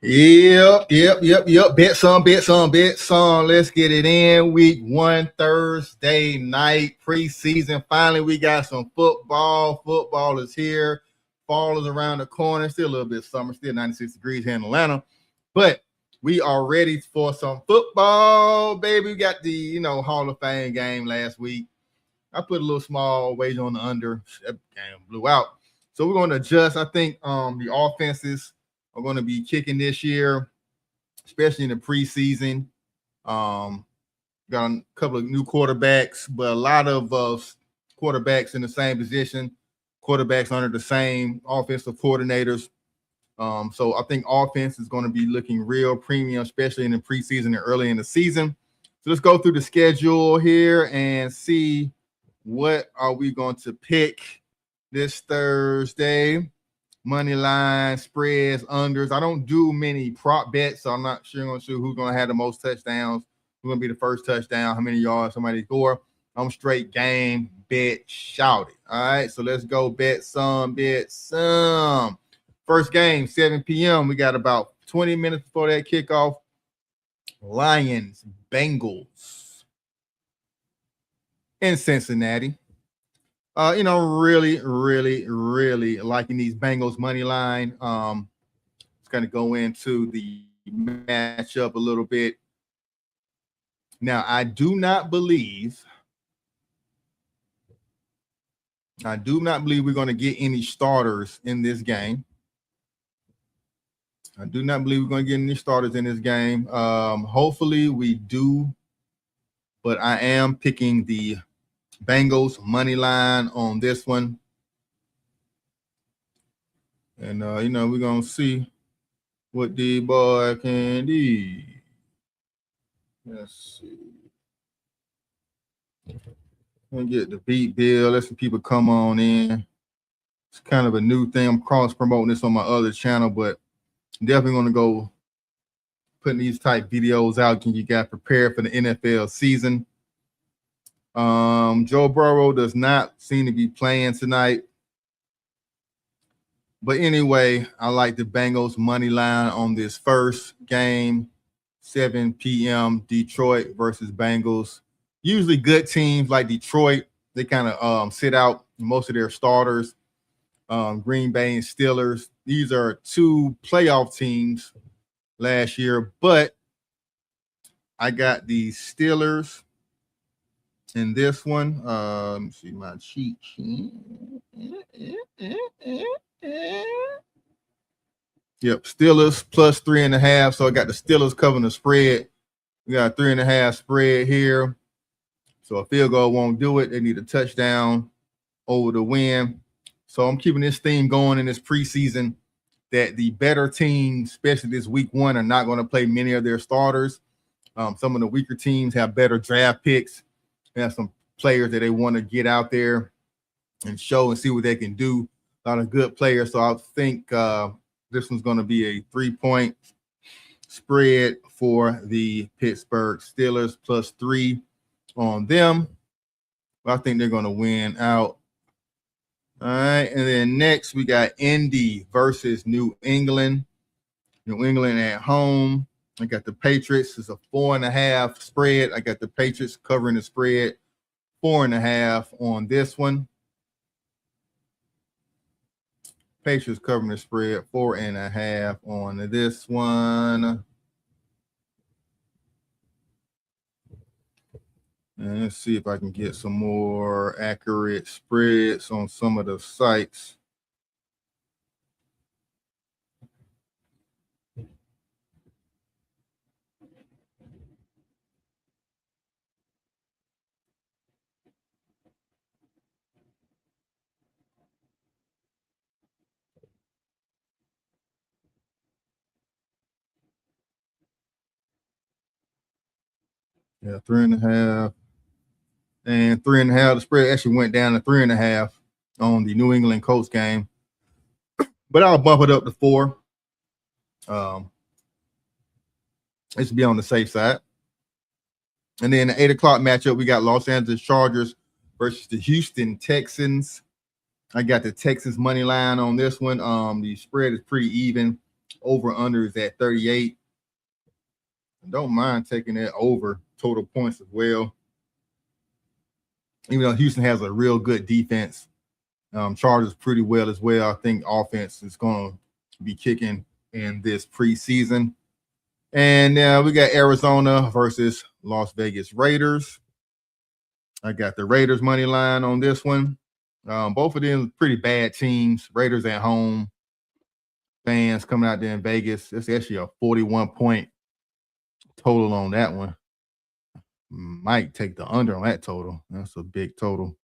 Yep. Bet some. Let's get it in. Week 1, Thursday night, preseason. Finally, we got some football. Football is here. Fall is around the corner. Still a little bit of summer. Still 96 degrees here in Atlanta. But we are ready for some football, baby. We got the, Hall of Fame game last week. I put a little small wager on the under. That game blew out. So we're going to adjust. I think the offenses are going to be kicking this year, especially in the preseason. Got a couple of new quarterbacks, but a lot of quarterbacks in the same position, quarterbacks under the same offensive coordinators. So I think offense is going to be looking real premium, especially in the preseason and early in the season. So let's go through the schedule here and see what are we going to pick this Thursday. Money line, spreads, unders. I don't do many prop bets, so I'm not sure who's going to have the most touchdowns, who's going to be the first touchdown, how many yards somebody score. I'm straight game, bet, shout it. All right, so let's go bet some. First game, 7 p.m. We got about 20 minutes before that kickoff. Lions, Bengals in Cincinnati. Really liking these Bengals money line. It's going to go into the matchup a little bit. Now, I do not believe we're going to get any starters in this game. Hopefully we do, but I am picking the Bengals money line on this one. And, we're going to see what the boy can do. Let's see. Let me get the beat bill. Let some people come on in. It's kind of a new thing. I'm cross-promoting this on my other channel, but I'm definitely going to go putting these type videos out. Can you guys prepare for the NFL season? Joe Burrow does not seem to be playing tonight. But anyway, I like the Bengals money line on this first game, 7 p.m. Detroit versus Bengals. Usually good teams like Detroit, they kind of sit out most of their starters. Green Bay and Steelers. These are two playoff teams last year, but I got the Steelers in this one. Let me see my cheat sheet. Yep, Steelers plus 3.5. So I got the Steelers covering the spread. We got a 3.5 spread here. So a field goal won't do it. They need a touchdown over the win. So I'm keeping this theme going in this preseason that the better teams, especially this week 1, are not going to play many of their starters. Some of the weaker teams have better draft picks. They have some players that they want to get out there and show and see what they can do. A lot of good players. So I think this one's going to be a 3-point spread for the Pittsburgh Steelers plus 3 on them. But I think they're going to win out. All right, and then next we got Indy versus New England. New England at home. I got the Patriots. It's a 4.5 spread. I got the Patriots covering the spread, 4.5 on this one. Patriots covering the spread, 4.5 on this one. And let's see if I can get some more accurate spreads on some of the sites. Yeah, 3.5. And 3.5. The spread actually went down to 3.5 on the New England Colts game. But I'll bump it up to 4. This will be on the safe side. And then the 8 o'clock matchup, we got Los Angeles Chargers versus the Houston Texans. I got the Texans money line on this one. The spread is pretty even. Over-under is at 38. Don't mind taking that over total points as well. Even though Houston has a real good defense, Chargers pretty well as well. I think offense is going to be kicking in this preseason. And we got Arizona versus Las Vegas Raiders. I got the Raiders money line on this one. Both of them pretty bad teams. Raiders at home. Fans coming out there in Vegas. It's actually a 41-point total on that one. Might take the under on that total. That's a big total.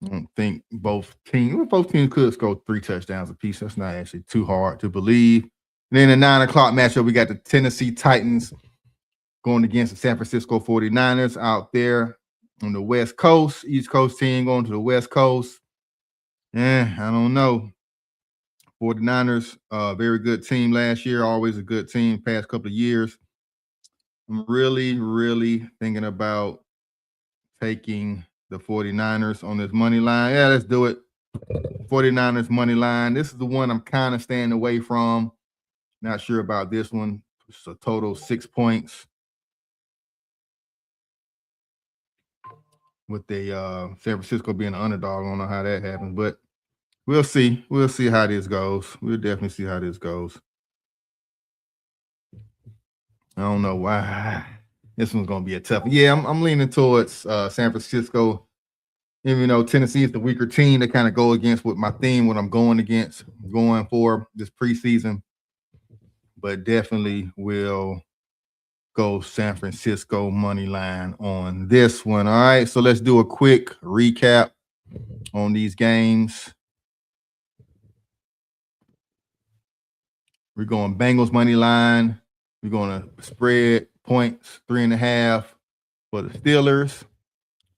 I don't think both teams could score 3 touchdowns apiece. That's not actually too hard to believe. And then the 9 o'clock matchup, we got the Tennessee Titans going against the San Francisco 49ers out there on the West Coast. East Coast team going to the West Coast. I don't know. 49ers, very good team last year. Always a good team past couple of years. I'm really, really thinking about taking the 49ers on this money line. Yeah, let's do it. 49ers money line. This is the one I'm kind of staying away from. Not sure about this one. It's a total 6 points. With the San Francisco being an underdog. I don't know how that happens, but we'll see. We'll see how this goes. We'll definitely see how this goes. I don't know why. This one's going to be a tough one. Yeah, I'm leaning towards San Francisco. Even though Tennessee is the weaker team, they kind of go against what my theme, what I'm going for this preseason. But definitely will go San Francisco money line on this one. All right, so let's do a quick recap on these games. We're going Bengals money line. We're going to spread points 3.5 for the Steelers.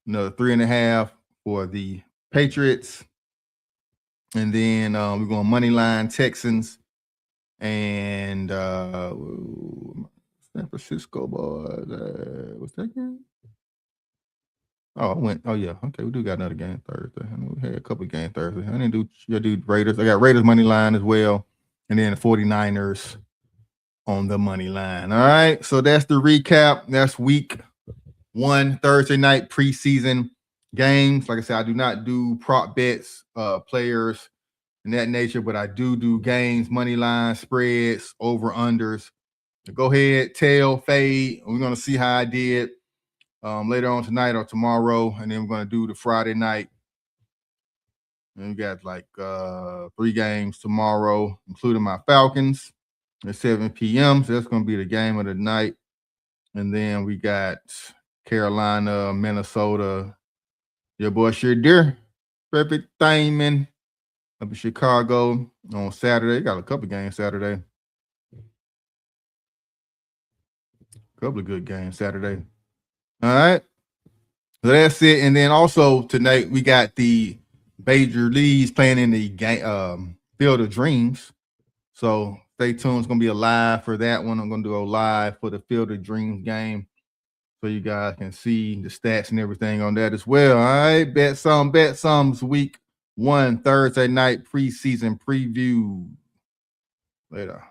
Another 3.5 for the Patriots. And then we're going money line Texans and San Francisco boys. What's that game? Oh yeah. Okay, we do got another game Thursday. I know we had a couple of games Thursday. I didn't do Raiders. I got Raiders money line as well. And then the 49ers on the money line. All right. So that's the recap. That's week 1, Thursday night preseason games. Like I said, I do not do prop bets, players and that nature, but I do games, money line, spreads, over unders. So go ahead, tail, fade. We're gonna see how I did later on tonight or tomorrow, and then we're gonna do the Friday night. And we got like 3 games tomorrow, including my Falcons at 7 p.m. So that's gonna be the game of the night. And then we got Carolina, Minnesota. Your boy Shadir, perfect timing. Up in Chicago on Saturday. Got a couple games Saturday. Couple of good games Saturday. All right. So that's it. And then also tonight we got the Major Leagues playing in the game, Field of Dreams. So stay tuned. It's gonna be a live for that one. I'm gonna go live for the Field of Dreams game, so you guys can see the stats and everything on that as well. All right. Bet some's week 1 Thursday night preseason preview. Later.